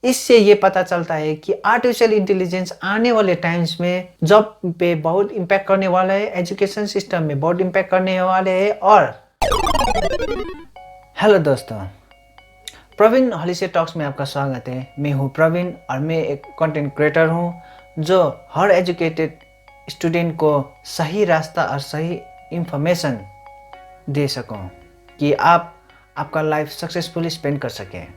इससे ये पता चलता है कि आर्टिफिशियल इंटेलिजेंस आने वाले टाइम्स में जॉब पे बहुत इम्पैक्ट करने वाला है, एजुकेशन सिस्टम में बहुत इम्पैक्ट करने वाले हैं। और हेलो दोस्तों, प्रवीण हॉलिसे टॉक्स में आपका स्वागत है। मैं हूँ प्रवीण और मैं एक कंटेंट क्रिएटर हूँ जो हर एजुकेटेड स्टूडेंट को सही रास्ता और सही इंफॉर्मेशन दे सकूँ कि आप आपका लाइफ सक्सेसफुली स्पेंड कर सकें।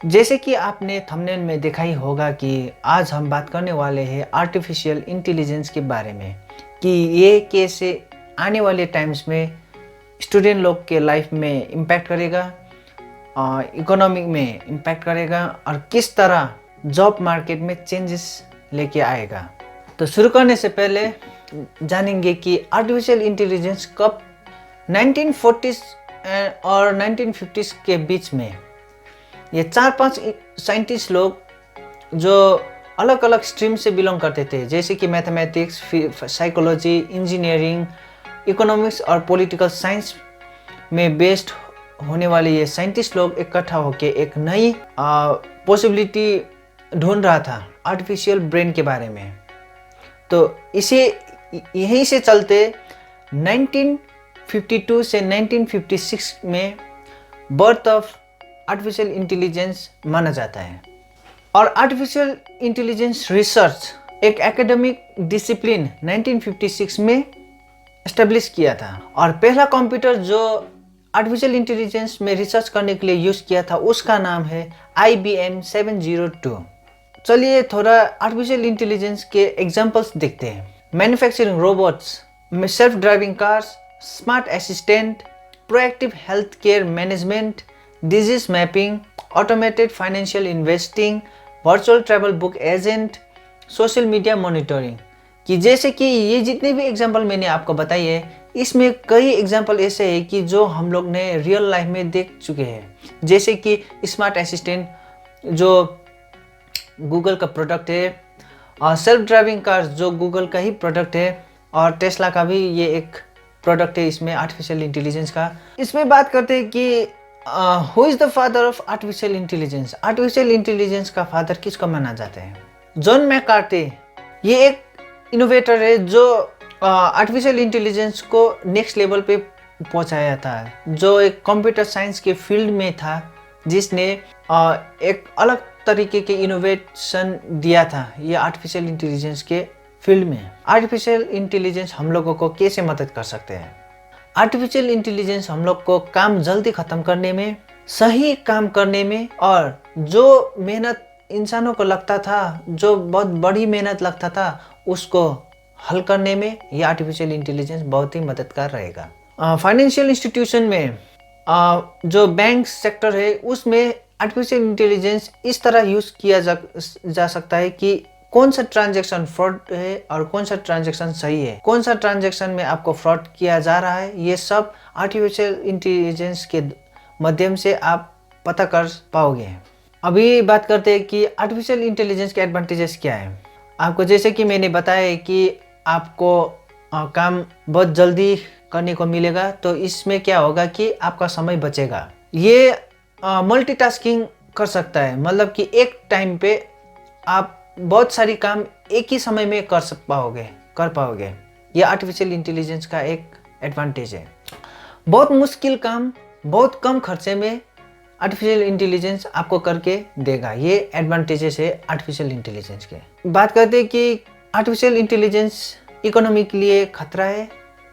जैसे कि आपने थंबनेल में देखा ही होगा कि आज हम बात करने वाले हैं आर्टिफिशियल इंटेलिजेंस के बारे में, कि ये कैसे आने वाले टाइम्स में स्टूडेंट लोग के लाइफ में इम्पैक्ट करेगा, इकोनॉमी में इम्पैक्ट करेगा और किस तरह जॉब मार्केट में चेंजेस लेके आएगा। तो शुरू करने से पहले जानेंगे कि आर्टिफिशियल इंटेलिजेंस कब 1940s और 1950s के बीच में ये 4-5 साइंटिस्ट लोग जो अलग अलग स्ट्रीम से बिलोंग करते थे, जैसे कि मैथमेटिक्स, साइकोलॉजी, इंजीनियरिंग, इकोनॉमिक्स और पॉलिटिकल साइंस में बेस्ड होने वाले ये साइंटिस्ट लोग इकट्ठा होकर एक नई पॉसिबिलिटी ढूंढ रहा था आर्टिफिशियल ब्रेन के बारे में। तो इसे यहीं से चलते 1952 से 1956 में बर्थ ऑफ आर्टिफिशियल इंटेलिजेंस माना जाता है। और आर्टिफिशियल इंटेलिजेंस रिसर्च एक एकेडमिक डिसिप्लिन 1956 में एस्टेब्लिश किया था। और पहला कंप्यूटर जो आर्टिफिशियल इंटेलिजेंस में रिसर्च करने के लिए यूज़ किया था उसका नाम है IBM 702। चलिए थोड़ा आर्टिफिशियल इंटेलिजेंस के एग्जांपल्स देखते हैं। Manufacturing robots, self driving cars, smart assistant, proactive health care management, disease mapping, automated financial investing, virtual travel book agent, social media monitoring. कि जैसे कि ये जितने भी एग्जांपल मैंने आपको बताई है, इसमें कई एग्जांपल ऐसे हैं कि जो हम लोग ने रियल लाइफ में देख चुके हैं। जैसे कि स्मार्ट असिस्टेंट जो गूगल का प्रोडक्ट है, और सेल्फ ड्राइविंग कार्स जो गूगल का ही प्रोडक्ट है, और टेस्ला का भी ये एक प्रोडक्ट है इसमें आर्टिफिशियल इंटेलिजेंस का। इसमें बात करते हैं कि who is the father of artificial intelligence. Artificial intelligence का फादर किसको माना जाता है? John McCarthy. ये एक इनोवेटर है जो आर्टिफिशियल इंटेलिजेंस को नेक्स्ट लेवल पे पहुंचाया था, जो एक कंप्यूटर साइंस के फील्ड में था, जिसने एक अलग तरीके के इनोवेशन दिया था ये आर्टिफिशियल इंटेलिजेंस के फील्ड में। आर्टिफिशियल इंटेलिजेंस हम लोगों को कैसे मदद कर सकते हैं? आर्टिफिशियल इंटेलिजेंस हम लोग को काम जल्दी ख़त्म करने में, सही काम करने में, और जो मेहनत इंसानों को लगता था, जो बहुत बड़ी मेहनत लगता था, उसको हल करने में ये आर्टिफिशियल इंटेलिजेंस बहुत ही मददगार रहेगा। फाइनेंशियल इंस्टीट्यूशन में जो बैंक सेक्टर है उसमें आर्टिफिशियल इंटेलिजेंस इस तरह यूज़ किया जा सकता है कि कौन सा ट्रांजैक्शन फ्रॉड है और कौन सा ट्रांजैक्शन सही है, कौन सा ट्रांजैक्शन में आपको फ्रॉड किया जा रहा है, ये सब आर्टिफिशियल इंटेलिजेंस के माध्यम से आप पता कर पाओगे। अभी बात करते हैं कि आर्टिफिशियल इंटेलिजेंस के एडवांटेजेस क्या है। आपको जैसे कि मैंने बताया कि आपको काम बहुत जल्दी करने को मिलेगा, तो इसमें क्या होगा कि आपका समय बचेगा। ये मल्टीटास्किंग कर सकता है, मतलब कि एक टाइम पे आप बहुत सारी काम एक ही समय में कर पाओगे। ये आर्टिफिशियल इंटेलिजेंस का एक एडवांटेज है। बहुत मुश्किल काम बहुत कम खर्चे में आर्टिफिशियल इंटेलिजेंस आपको करके देगा। ये एडवांटेजेस है आर्टिफिशियल इंटेलिजेंस के। बात करते हैं कि आर्टिफिशियल इंटेलिजेंस इकोनॉमी के लिए खतरा है,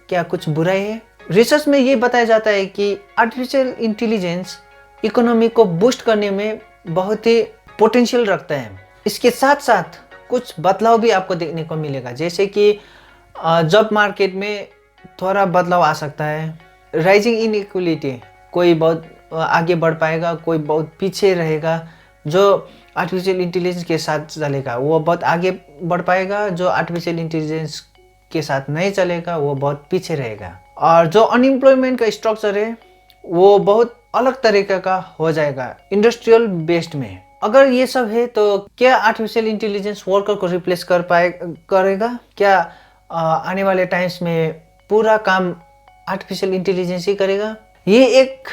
क्या कुछ बुराई है? रिसर्च में ये बताया जाता है कि आर्टिफिशियल इंटेलिजेंस इकोनॉमी को बूस्ट करने में बहुत ही पोटेंशियल रखता है। इसके साथ साथ कुछ बदलाव भी आपको देखने को मिलेगा, जैसे कि जॉब मार्केट में थोड़ा बदलाव आ सकता है। राइजिंग इनइक्वलिटी, कोई बहुत आगे बढ़ पाएगा, कोई बहुत पीछे रहेगा। जो आर्टिफिशियल इंटेलिजेंस के साथ चलेगा वो बहुत आगे बढ़ पाएगा, जो आर्टिफिशियल इंटेलिजेंस के साथ नहीं चलेगा वो बहुत पीछे रहेगा। और जो अनएम्प्लॉयमेंट का स्ट्रक्चर है वो बहुत अलग तरीके का हो जाएगा इंडस्ट्रियल बेस्ड में। अगर ये सब है तो क्या आर्टिफिशियल इंटेलिजेंस वर्कर को रिप्लेस करेगा? क्या आने वाले टाइम्स में पूरा काम आर्टिफिशियल इंटेलिजेंस ही करेगा? ये एक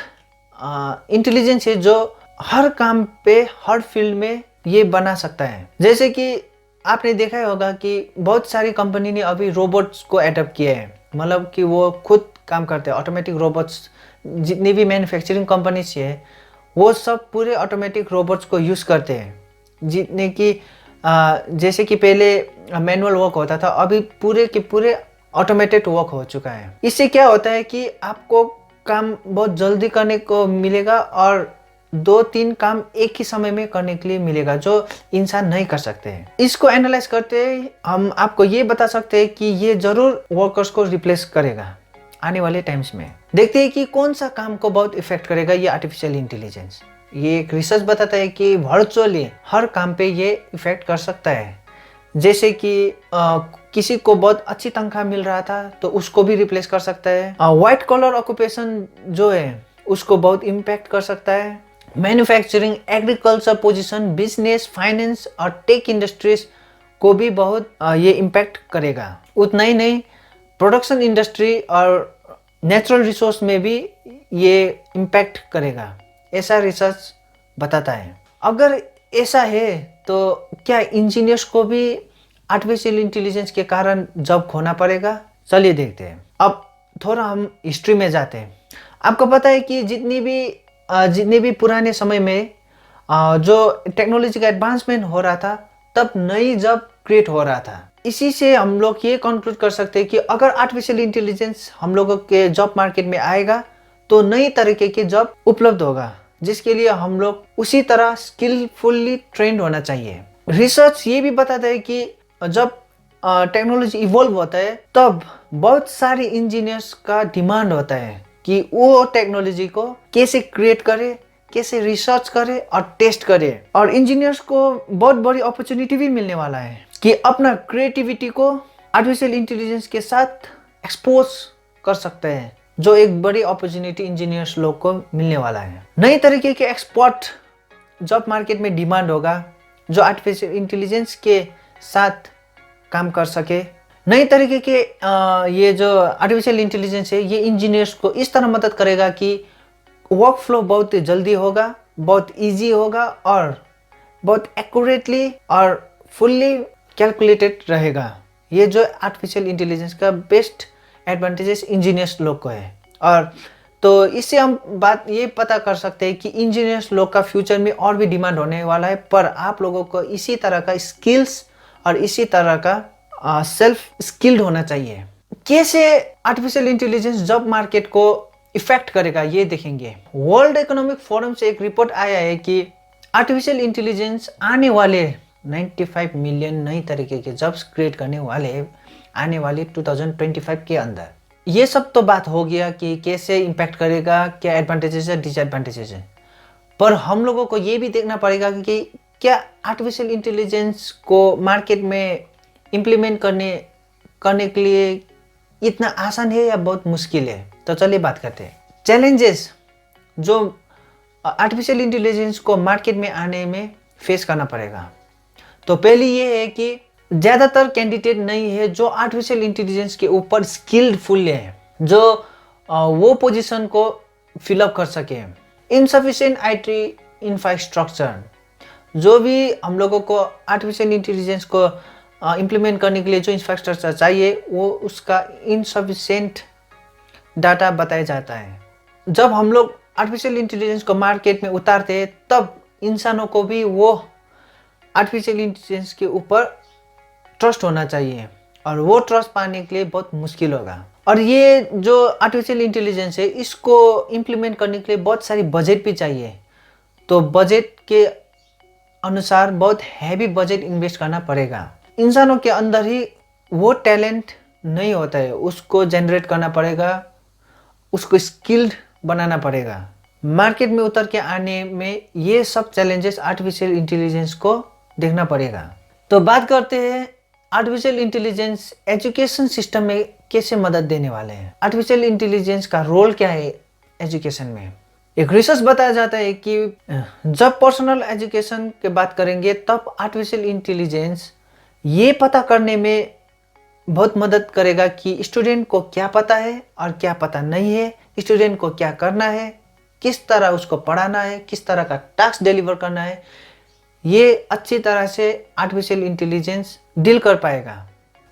इंटेलिजेंस है जो हर काम पे, हर फील्ड में ये बना सकता है। जैसे कि आपने देखा ही होगा कि बहुत सारी कंपनी ने अभी रोबोट्स को एडप्ट किया है, मतलब कि वो खुद काम करते हैं। ऑटोमेटिक रोबोट्स, जितनी भी मैन्युफैक्चरिंग कंपनीज है वो सब पूरे ऑटोमेटिक रोबोट्स को यूज़ करते हैं। जितने कि जैसे कि पहले मैनुअल वर्क होता था, अभी पूरे के पूरे ऑटोमेटेड वर्क हो चुका है। इससे क्या होता है कि आपको काम बहुत जल्दी करने को मिलेगा और 2-3 काम एक ही समय में करने के लिए मिलेगा जो इंसान नहीं कर सकते हैं। इसको एनालाइज करते हम आपको ये बता सकते हैं कि ये जरूर वर्कर्स को रिप्लेस करेगा आने वाले टाइम्स में। देखते हैं कि कौन सा काम को बहुत इफेक्ट करेगा ये आर्टिफिशियल इंटेलिजेंस। ये एक रिसर्च बताता है कि वर्चुअली हर काम पे ये इफेक्ट कर सकता है। जैसे कि किसी को बहुत अच्छी तनख्वाह मिल रहा था तो उसको भी रिप्लेस कर सकता है। व्हाइट कॉलर ऑक्यूपेशन जो है उसको बहुत इम्पैक्ट कर सकता है। Manufacturing, agriculture position, business, finance और टेक इंडस्ट्रीज को भी बहुत ये इम्पैक्ट करेगा। उतना ही नहीं, प्रोडक्शन इंडस्ट्री और नेचुरल रिसोर्स में भी ये इम्पैक्ट करेगा, ऐसा रिसर्च बताता है। अगर ऐसा है तो क्या इंजीनियर्स को भी आर्टिफिशियल इंटेलिजेंस के कारण जॉब खोना पड़ेगा? चलिए देखते हैं। अब थोड़ा हम हिस्ट्री में जाते हैं। आपको पता है कि जितने भी पुराने समय में जो टेक्नोलॉजी का एडवांसमेंट हो रहा था तब नई जॉब क्रिएट हो रहा था। इसी से हम लोग ये कंक्लूड कर सकते हैं कि अगर आर्टिफिशियल इंटेलिजेंस हम लोगों के जॉब मार्केट में आएगा तो नई तरीके के जॉब उपलब्ध होगा, जिसके लिए हम लोग उसी तरह स्किलफुली ट्रेंड होना चाहिए। रिसर्च ये भी बताता है कि जब टेक्नोलॉजी इवॉल्व होता है तब बहुत सारे इंजीनियर्स का डिमांड होता है कि वो टेक्नोलॉजी को कैसे क्रिएट करे, कैसे रिसर्च करे और टेस्ट करे। और इंजीनियर्स को बहुत बड़ी अपॉर्चुनिटी भी मिलने वाला है कि अपना क्रिएटिविटी को आर्टिफिशियल इंटेलिजेंस के साथ एक्सपोज कर सकते हैं, जो एक बड़ी अपॉर्चुनिटी इंजीनियर्स लोग को मिलने वाला है। नई तरीके के एक्सपर्ट जॉब मार्केट में डिमांड होगा जो आर्टिफिशियल इंटेलिजेंस के साथ काम कर सके। नई तरीके के ये जो आर्टिफिशियल इंटेलिजेंस है ये इंजीनियर्स को इस तरह मदद करेगा कि वर्क फ्लो बहुत जल्दी होगा, बहुत इजी होगा और बहुत एक्यूरेटली और फुल्ली कैलकुलेटेड रहेगा। ये जो आर्टिफिशियल इंटेलिजेंस का बेस्ट एडवांटेजेस इंजीनियर्स लोग को है। और तो इससे हम बात ये पता कर सकते हैं कि इंजीनियर्स लोग का फ्यूचर में और भी डिमांड होने वाला है, पर आप लोगों को इसी तरह का स्किल्स और इसी तरह का सेल्फ स्किल्ड होना चाहिए। कैसे आर्टिफिशियल इंटेलिजेंस जॉब मार्केट को इफेक्ट करेगा ये देखेंगे। वर्ल्ड इकोनॉमिक फोरम से एक रिपोर्ट आया है कि आर्टिफिशियल इंटेलिजेंस आने वाले 95 मिलियन नई तरीके के जॉब्स क्रिएट करने वाले आने वाले 2025 के अंदर। ये सब तो बात हो गया कि कैसे इम्पैक्ट करेगा, क्या एडवांटेजेस है, डिसएडवांटेजेस है, पर हम लोगों को ये भी देखना पड़ेगा कि क्या आर्टिफिशियल इंटेलिजेंस को मार्केट में इम्प्लीमेंट करने के लिए इतना आसान है या बहुत मुश्किल है। तो चलिए बात करते हैं चैलेंजेस जो आर्टिफिशियल इंटेलिजेंस को मार्केट में आने में फेस करना पड़ेगा। तो पहली ये है कि ज़्यादातर कैंडिडेट नहीं है जो आर्टिफिशियल इंटेलिजेंस के ऊपर स्किल्डफुल है, जो वो पोजीशन को फिलअप कर सके। इनसफिशिएंट आईटी इंफ्रास्ट्रक्चर, जो भी हम लोगों को आर्टिफिशियल इंटेलिजेंस को इम्प्लीमेंट करने के लिए जो इंफ्रास्ट्रक्चर चाहिए वो उसका इनसफिशिएंट डाटा बताया जाता है। जब हम लोग आर्टिफिशियल इंटेलिजेंस को मार्केट में उतारते हैं तब इंसानों को भी वो आर्टिफिशियल इंटेलिजेंस के ऊपर ट्रस्ट होना चाहिए और वो ट्रस्ट पाने के लिए बहुत मुश्किल होगा। और ये जो आर्टिफिशियल इंटेलिजेंस है इसको इम्प्लीमेंट करने के लिए बहुत सारी बजट भी चाहिए। तो बजट के अनुसार बहुत हैवी बजट इन्वेस्ट करना पड़ेगा। इंसानों के अंदर ही वो टैलेंट नहीं होता है, उसको जनरेट करना पड़ेगा, उसको स्किल्ड बनाना पड़ेगा। मार्केट में उतर के आने में ये सब चैलेंजेस आर्टिफिशियल इंटेलिजेंस को देखना पड़ेगा। तो बात करते हैं आर्टिफिशियल इंटेलिजेंस एजुकेशन सिस्टम में कैसे मदद देने वाले हैं। आर्टिफिशियल इंटेलिजेंस का रोल क्या है एजुकेशन में। एक रिसर्च बताया जाता है कि जब पर्सनल एजुकेशन की बात करेंगे तब आर्टिफिशियल इंटेलिजेंस ये पता करने में बहुत मदद करेगा कि स्टूडेंट को क्या पता है और क्या पता नहीं है, स्टूडेंट को क्या करना है, किस तरह उसको पढ़ाना है, किस तरह का टास्क डिलीवर करना है, ये अच्छी तरह से आर्टिफिशियल इंटेलिजेंस डील कर पाएगा,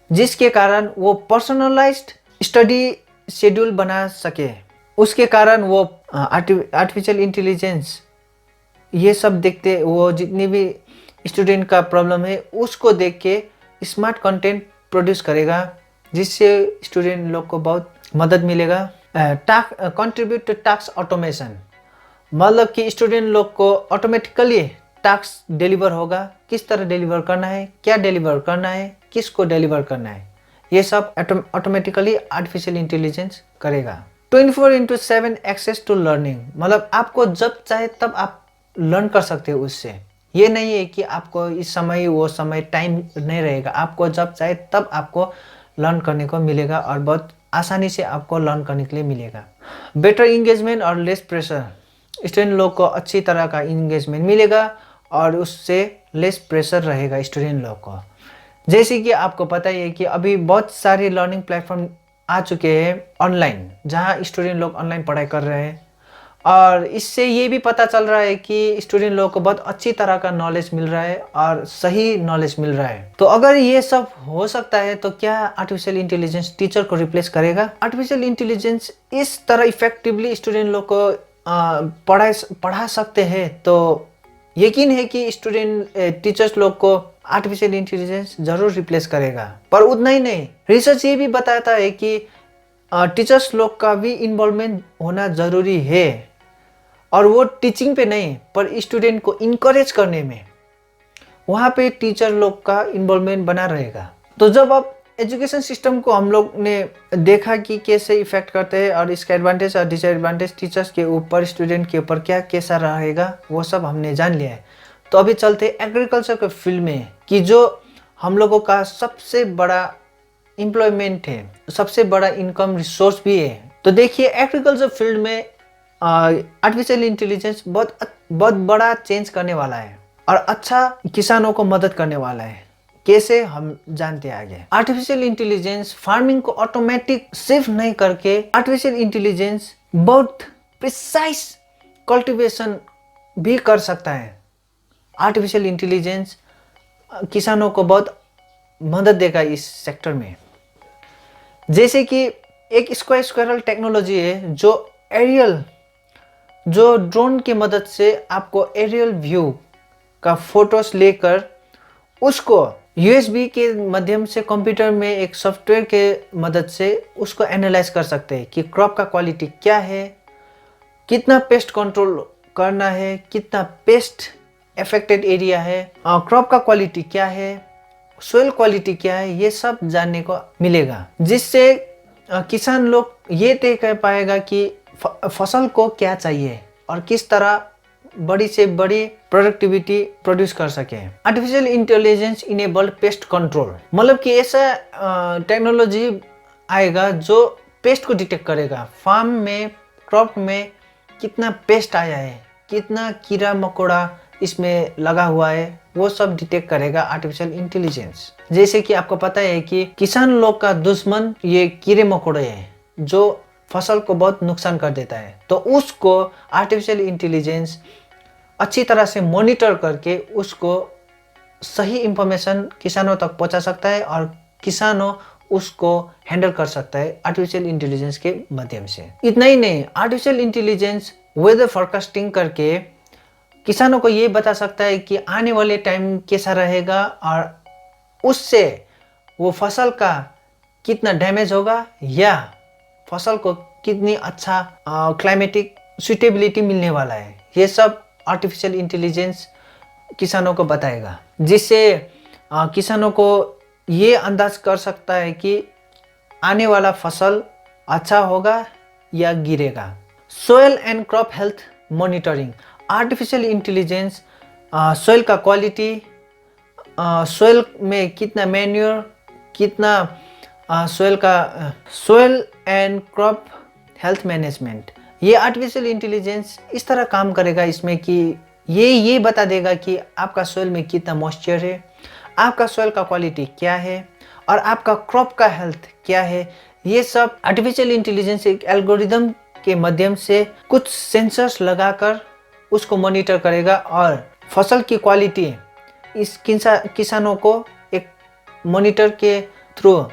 जिसके कारण वो पर्सनलाइज्ड स्टडी शेड्यूल बना सके। उसके कारण वो आर्टिफिशियल इंटेलिजेंस ये सब देखते, वो जितनी भी स्टूडेंट का प्रॉब्लम है उसको देख के स्मार्ट कंटेंट प्रोड्यूस करेगा, जिससे स्टूडेंट लोग को बहुत मदद मिलेगा। कंट्रीब्यूट टू टास्क ऑटोमेशन, मतलब कि स्टूडेंट लोग को ऑटोमेटिकली टास्क डिलीवर होगा, किस तरह डिलीवर करना है, क्या डिलीवर करना है, किसको डिलीवर करना है, ये सब ऑटोमेटिकली आर्टिफिशियल इंटेलिजेंस करेगा। 24/7 एक्सेस टू लर्निंग, मतलब आपको जब चाहे तब आप लर्न कर सकते हो उससे। ये नहीं है कि आपको इस समय वो समय टाइम नहीं रहेगा, आपको जब चाहे तब आपको लर्न करने को मिलेगा और बहुत आसानी से आपको लर्न करने के लिए मिलेगा। बेटर इंगेजमेंट और लेस प्रेशर, स्टूडेंट लोग को अच्छी तरह का इंगेजमेंट मिलेगा और उससे लेस प्रेशर रहेगा स्टूडेंट लोग को। जैसे कि आपको पता ही है कि अभी बहुत सारे लर्निंग प्लेटफॉर्म आ चुके हैं ऑनलाइन, जहां स्टूडेंट लोग ऑनलाइन पढ़ाई कर रहे हैं, और इससे ये भी पता चल रहा है कि स्टूडेंट लोगों को बहुत अच्छी तरह का नॉलेज मिल रहा है और सही नॉलेज मिल रहा है। तो अगर ये सब हो सकता है तो क्या आर्टिफिशियल इंटेलिजेंस टीचर को रिप्लेस करेगा? आर्टिफिशियल इंटेलिजेंस इस तरह इफेक्टिवली स्टूडेंट लोग को पढ़ा सकते हैं, तो यकीन है कि स्टूडेंट टीचर्स लोग को आर्टिफिशियल इंटेलिजेंस जरूर रिप्लेस करेगा। पर उतना ही नहीं, रिसर्च ये भी बताता है कि टीचर्स लोग का भी इन्वॉल्वमेंट होना जरूरी है, और वो टीचिंग पे नहीं पर स्टूडेंट को इनकरेज करने में, वहाँ पे टीचर लोग का इन्वॉल्वमेंट बना रहेगा। तो जब आप एजुकेशन सिस्टम को हम लोग ने देखा कि कैसे इफेक्ट करते हैं और इसका एडवांटेज और डिसएडवांटेज टीचर्स के ऊपर, स्टूडेंट के ऊपर क्या कैसा रहेगा, वो सब हमने जान लिया है। तो अभी चलते एग्रीकल्चर के फील्ड में, कि जो हम लोगों का सबसे बड़ा एम्प्लॉयमेंट है, सबसे बड़ा इनकम रिसोर्स भी है। तो देखिए एग्रीकल्चर फील्ड में आर्टिफिशियल इंटेलिजेंस बहुत बड़ा चेंज करने वाला है और अच्छा किसानों को मदद करने वाला है। कैसे, हम जानते हैं आगे। आर्टिफिशियल इंटेलिजेंस फार्मिंग को ऑटोमेटिक सिर्फ नहीं करके, आर्टिफिशियल इंटेलिजेंस बहुत प्रिसाइज कल्टीवेशन भी कर सकता है। आर्टिफिशियल इंटेलिजेंस किसानों को बहुत मदद देगा इस सेक्टर में। जैसे कि एक स्क्वायरल टेक्नोलॉजी है जो ड्रोन की मदद से आपको एरियल व्यू का फोटोस लेकर उसको यूएसबी के माध्यम से कंप्यूटर में एक सॉफ्टवेयर के मदद से उसको एनालाइज कर सकते हैं कि क्रॉप का क्वालिटी क्या है, कितना पेस्ट कंट्रोल करना है, कितना पेस्ट अफेक्टेड एरिया है, क्रॉप का क्वालिटी क्या है, सोइल क्वालिटी क्या है, ये सब जानने को मिलेगा। जिससे किसान लोग ये तय कर पाएगा कि फसल को क्या चाहिए और किस तरह बड़ी से बड़ी प्रोडक्टिविटी प्रोड्यूस कर सके। Artificial intelligence enabled pest control, मतलब कि ऐसा टेक्नोलॉजी आएगा जो पेस्ट को डिटेक्ट करेगा। फार्म में, क्रॉप में कितना पेस्ट आया है, कितना कीड़ा मकोड़ा इसमें लगा हुआ है, वो सब डिटेक्ट करेगा आर्टिफिशियल इंटेलिजेंस। जैसे कि आपको पता है कि किसान लोग का दुश्मन ये कीड़े मकोड़े हैं जो फसल को बहुत नुकसान कर देता है। तो उसको आर्टिफिशियल इंटेलिजेंस अच्छी तरह से मॉनिटर करके उसको सही इंफॉर्मेशन किसानों तक पहुंचा सकता है और किसानों उसको हैंडल कर सकता है आर्टिफिशियल इंटेलिजेंस के माध्यम से। इतना ही नहीं, आर्टिफिशियल इंटेलिजेंस वेदर फोरकास्टिंग करके किसानों को ये बता सकता है कि आने वाले टाइम कैसा रहेगा और उससे वो फसल का कितना डैमेज होगा या फसल को कितनी अच्छा क्लाइमेटिक सुटेबिलिटी मिलने वाला है। ये सब आर्टिफिशियल इंटेलिजेंस किसानों को बताएगा, जिससे किसानों को ये अंदाज कर सकता है कि आने वाला फसल अच्छा होगा या गिरेगा। Soil and crop health monitoring, artificial intelligence soil का क्वालिटी, सोयल में कितना मैन्योर, कितना soil and crop health management, ये आर्टिफिशियल इंटेलिजेंस इस तरह काम करेगा इसमें कि ये बता देगा कि आपका सोयल में कितना मॉइस्चर है, आपका सोयल का क्वालिटी क्या है और आपका क्रॉप का हेल्थ क्या है। ये सब आर्टिफिशियल इंटेलिजेंस एक एल्गोरिदम के माध्यम से कुछ सेंसर्स लगाकर उसको मॉनिटर करेगा और फसल की क्वालिटी इस किसानों को एक मॉनिटर के थ्रू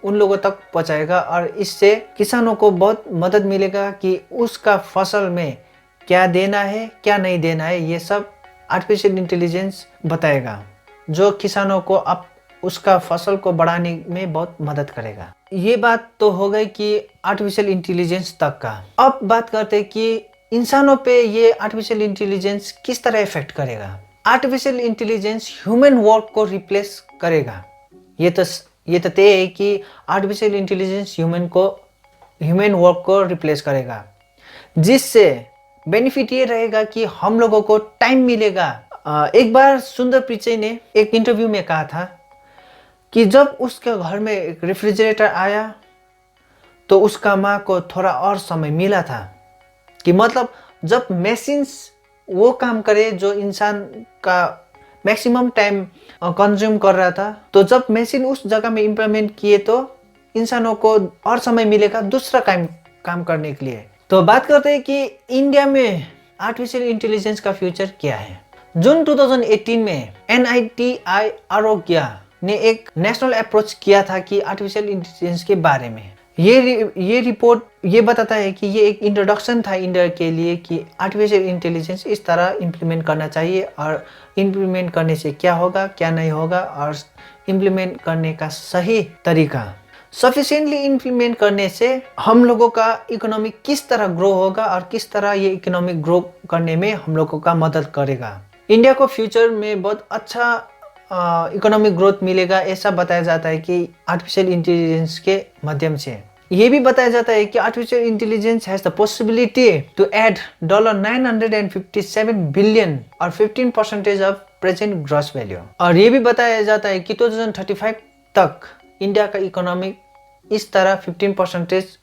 उन लोगों तक पहुंचाएगा और इससे किसानों को बहुत मदद मिलेगा कि उसका फसल में क्या देना है क्या नहीं देना है। ये सब आर्टिफिशियल इंटेलिजेंस बताएगा, जो किसानों को अब उसका फसल को बढ़ाने में बहुत मदद करेगा। ये बात तो हो गई कि आर्टिफिशियल इंटेलिजेंस तक का। अब बात करते हैं कि इंसानों पे ये आर्टिफिशियल इंटेलिजेंस किस तरह इफेक्ट करेगा। आर्टिफिशियल इंटेलिजेंस ह्यूमन वर्क को रिप्लेस करेगा। ये तो तय है कि आर्टिफिशियल इंटेलिजेंस ह्यूमन वर्क को रिप्लेस करेगा, जिससे बेनिफिट ये रहेगा कि हम लोगों को टाइम मिलेगा। एक बार सुंदर पिचई ने एक इंटरव्यू में कहा था कि जब उसके घर में एक रेफ्रिजरेटर आया तो उसका माँ को थोड़ा और समय मिला था, कि मतलब जब मशीन्स वो काम करे जो इंसान का मैक्सिमम टाइम कंज्यूम कर रहा था, तो जब मशीन उस जगह में इम्प्लीमेंट किए तो इंसानों को और समय मिलेगा दूसरा काम करने के लिए। तो बात करते हैं कि इंडिया में आर्टिफिशियल इंटेलिजेंस का फ्यूचर क्या है। जून 2018 में NITI आरोग्य ने एक नेशनल अप्रोच किया था कि आर्टिफिशियल इंटेलिजेंस के बारे में। ये रिपोर्ट ये बताता है कि ये एक इंट्रोडक्शन था इंडिया के लिए कि आर्टिफिशियल इंटेलिजेंस इस तरह इम्प्लीमेंट करना चाहिए और इम्प्लीमेंट करने से क्या होगा क्या नहीं होगा और इम्प्लीमेंट करने का सही तरीका। सफिशिएंटली इम्प्लीमेंट करने से हम लोगों का इकोनॉमिक किस तरह ग्रो होगा और किस तरह ये इकोनॉमिक ग्रो करने में हम लोगों का मदद करेगा। इंडिया को फ्यूचर में बहुत अच्छा इकोनॉमिक ग्रोथ मिलेगा, ऐसा बताया जाता है कि आर्टिफिशियल इंटेलिजेंस के माध्यम से। ये भी बताया जाता है कि artificial intelligence has the possibility to add $957 billion और 15% ऑफ प्रेजेंट ग्रॉस वैल्यू। और ये भी बताया जाता है कि 2035 तक इंडिया का इकोनॉमिक इस तरह 15%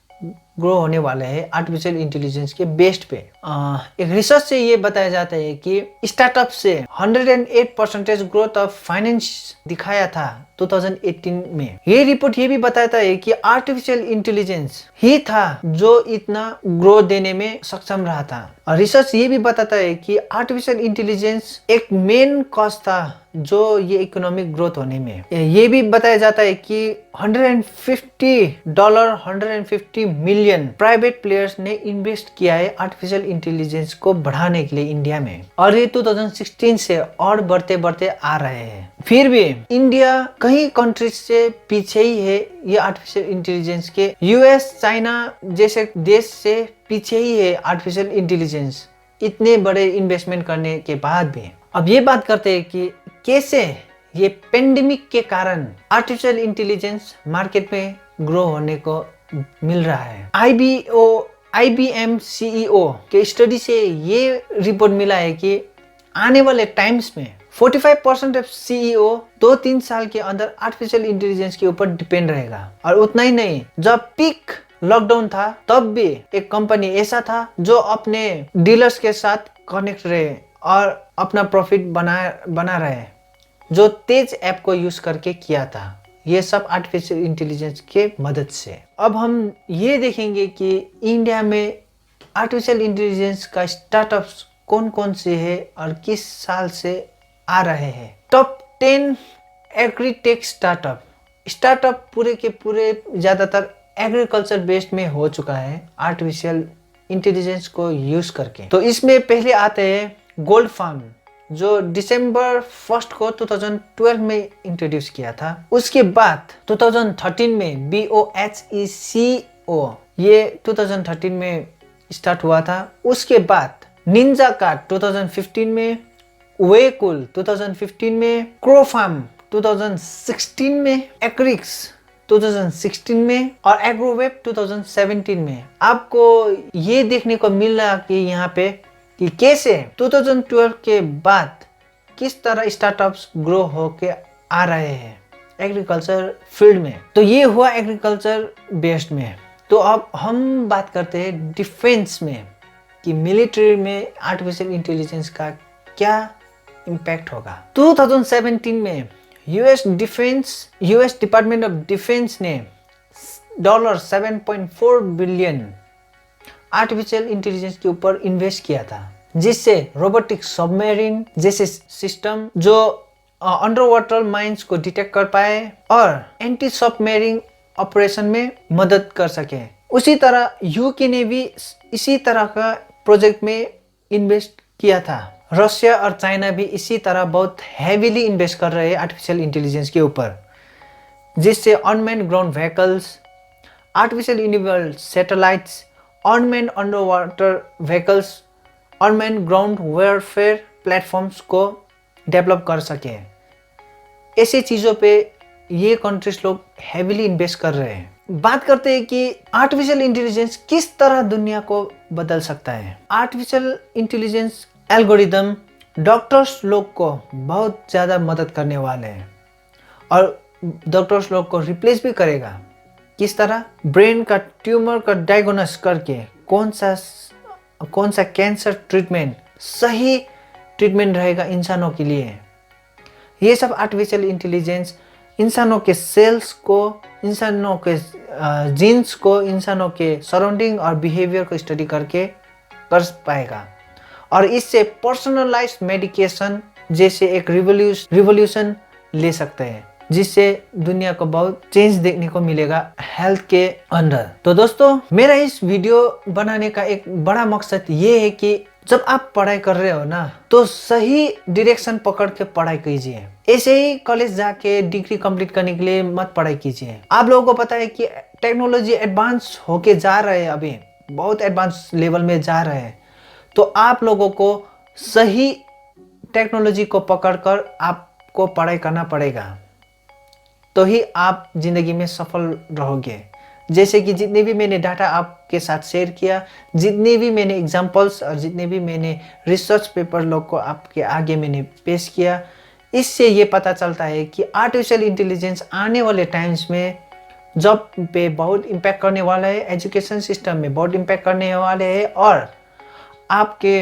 ग्रो होने वाले हैं आर्टिफिशियल इंटेलिजेंस के बेस्ड पे। एक रिसर्च से ये बताया जाता है कि स्टार्टअप से 108% ग्रोथ ऑफ फाइनेंस दिखाया था 2018 में। ये रिपोर्ट ये भी बताता है कि आर्टिफिशियल इंटेलिजेंस ही था जो इतना ग्रोथ देने में सक्षम रहा था। और रिसर्च ये भी बताता है कि आर्टिफिशियल इंटेलिजेंस एक मेन कॉज था जो ये इकोनॉमिक ग्रोथ होने में। ये भी बताया जाता है कि $150 मिलियन प्राइवेट प्लेयर्स ने इन्वेस्ट किया है आर्टिफिशियल इंटेलिजेंस को बढ़ाने के लिए इंडिया में, और ये 2016 से और बढ़ते बढ़ते आ रहे हैं। फिर भी इंडिया कई कंट्रीज से पीछे ही है ये आर्टिफिशियल इंटेलिजेंस के। US चाइना जैसे देश से पीछे ही है आर्टिफिशियल इंटेलिजेंस, इतने बड़े इन्वेस्टमेंट करने के बाद भी। अब ये बात करते हैं कि कैसे ये पेंडेमिक के कारण आर्टिफिशियल इंटेलिजेंस मार्केट में ग्रो होने को मिल रहा है। IBM CEO के स्टडी से ये रिपोर्ट मिला है कि आने वाले टाइम्स में 45% ऑफ CEO 2-3 साल के अंदर आर्टिफिशियल इंटेलिजेंस के ऊपर डिपेंड रहेगा। और उतना ही नहीं, जब पीक लॉकडाउन था तब भी एक कंपनी ऐसा था जो अपने डीलर्स के साथ कनेक्ट रहे और अपना प्रॉफिट बना रहे, जो तेज ऐप को यूज करके किया था। ये सब आर्टिफिशियल इंटेलिजेंस के मदद से। अब हम ये देखेंगे कि इंडिया में आर्टिफिशियल इंटेलिजेंस का स्टार्टअप्स कौन कौन से है और किस साल से आ रहे हैं। टॉप 10 एग्रीटेक स्टार्टअप पूरे के पूरे ज्यादातर एग्रीकल्चर बेस्ड में हो चुका है आर्टिफिशियल इंटेलिजेंस को यूज करके। तो इसमें पहले आते हैं गोल्ड फार्म, जो December 1 को 2012 में इंट्रोड्यूस किया था। उसके बाद 2013 में BOHECO ये 2013 में स्टार्ट हुआ था। उसके बाद निंजा कार्ट 2015 में, वेकुल 2015 में, क्रो फार्म 2016 में, एक्रिक्स 2016 में और एग्रोवेब 2017 में। आपको ये देखने को मिल रहा कि यहाँ पे कि कैसे 2012 के बाद किस तरह स्टार्टअप्स ग्रो होके आ रहे हैं एग्रीकल्चर फील्ड में। तो ये हुआ एग्रीकल्चर बेस्ड में। तो अब हम बात करते हैं डिफेंस में कि मिलिट्री में आर्टिफिशियल इंटेलिजेंस का क्या इम्पैक्ट होगा। 2017 में US डिपार्टमेंट ऑफ डिफेंस ने $7.4 बिलियन आर्टिफिशियल इंटेलिजेंस के ऊपर इन्वेस्ट किया था, जिससे रोबोटिक सबमरीन जैसे सिस्टम जो अंडर वाटर माइंस को डिटेक्ट कर पाए और एंटी सबमरीन ऑपरेशन में मदद कर सके। उसी तरह यूके ने भी इसी तरह का प्रोजेक्ट में इन्वेस्ट किया था। रशिया और चाइना भी इसी तरह बहुत हैवीली इन्वेस्ट कर रहे हैं आर्टिफिशियल इंटेलिजेंस के ऊपर, जिससे unmanned ground vehicles, artificial enabled satellites, unmanned under water vehicles, unmanned ground warfare platforms को डेवलप कर सके। ऐसी चीज़ों पे ये कंट्रीज लोग हैवीली इन्वेस्ट कर रहे हैं। बात करते हैं कि आर्टिफिशियल इंटेलिजेंस किस तरह दुनिया को बदल सकता है। आर्टिफिशियल इंटेलिजेंस एल्गोरिदम डॉक्टर्स लोग को बहुत ज़्यादा मदद करने वाले हैं और डॉक्टर्स लोग को रिप्लेस भी करेगा। किस तरह? ब्रेन का ट्यूमर का डायग्नोस करके कौन सा कैंसर ट्रीटमेंट सही ट्रीटमेंट रहेगा इंसानों के लिए। ये सब आर्टिफिशियल इंटेलिजेंस इंसानों के सेल्स को, इंसानों के जीन्स को, इंसानों के सराउंडिंग और बिहेवियर को स्टडी करके कर पाएगा और इससे पर्सनलाइज्ड मेडिकेशन जैसे एक रिवॉल्यूशन ले सकते हैं, जिससे दुनिया को बहुत चेंज देखने को मिलेगा हेल्थ के अंदर। तो दोस्तों, मेरा इस वीडियो बनाने का एक बड़ा मकसद ये है कि जब आप पढ़ाई कर रहे हो ना, तो सही डायरेक्शन पकड़ के पढ़ाई कीजिए। ऐसे ही कॉलेज जाके डिग्री कंप्लीट करने के लिए मत पढ़ाई कीजिए। आप लोगों को पता है कि टेक्नोलॉजी एडवांस होके जा रहे हैं, अभी बहुत एडवांस लेवल में जा रहे हैं। तो आप लोगों को सही टेक्नोलॉजी को पकड़कर आपको पढ़ाई करना पड़ेगा, तो ही आप जिंदगी में सफल रहोगे। जैसे कि जितने भी मैंने डाटा आपके साथ शेयर किया, जितने भी मैंने एग्जांपल्स और जितने भी मैंने रिसर्च पेपर लोग को आपके आगे मैंने पेश किया, इससे ये पता चलता है कि आर्टिफिशियल इंटेलिजेंस आने वाले टाइम्स में जॉब पे बहुत इम्पैक्ट करने वाला है, एजुकेशन सिस्टम में बहुत इम्पैक्ट करने वाले हैं और आपके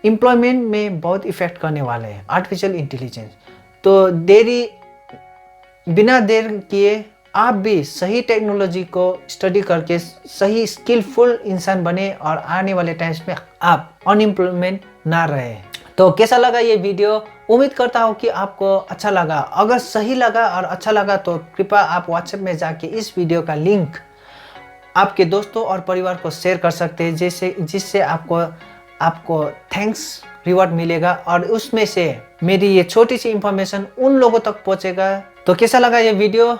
एम्प्लॉयमेंट में बहुत इफेक्ट करने वाले हैं आर्टिफिशियल इंटेलिजेंस। तो बिना देर किए आप भी सही टेक्नोलॉजी को स्टडी करके सही स्किलफुल इंसान बने और आने वाले टाइम्स में आप अनएम्प्लॉयमेंट ना रहे। तो कैसा लगा ये वीडियो? उम्मीद करता हूँ कि आपको अच्छा लगा। अगर सही लगा और अच्छा लगा तो कृपया आप व्हाट्सएप में जाके इस वीडियो का लिंक आपके दोस्तों और परिवार को शेयर कर सकते हैं, जिससे आपको थैंक्स रिवॉर्ड मिलेगा और उसमें से मेरी ये छोटी सी इंफॉर्मेशन उन लोगों तक पहुंचेगा। तो कैसा लगा ये वीडियो?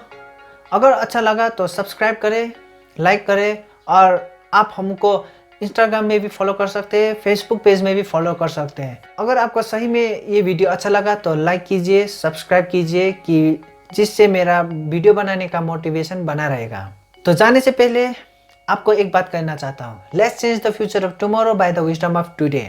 अगर अच्छा लगा तो सब्सक्राइब करें, लाइक करें और आप हमको इंस्टाग्राम में भी फॉलो कर सकते हैं, फेसबुक पेज में भी फॉलो कर सकते हैं। अगर आपको सही में ये वीडियो अच्छा लगा तो लाइक कीजिए, सब्सक्राइब कीजिए, कि जिससे मेरा वीडियो बनाने का मोटिवेशन बना रहेगा। तो जाने से पहले आपको एक बात कहना चाहता हूँ, let's change the future of tomorrow by the wisdom of today.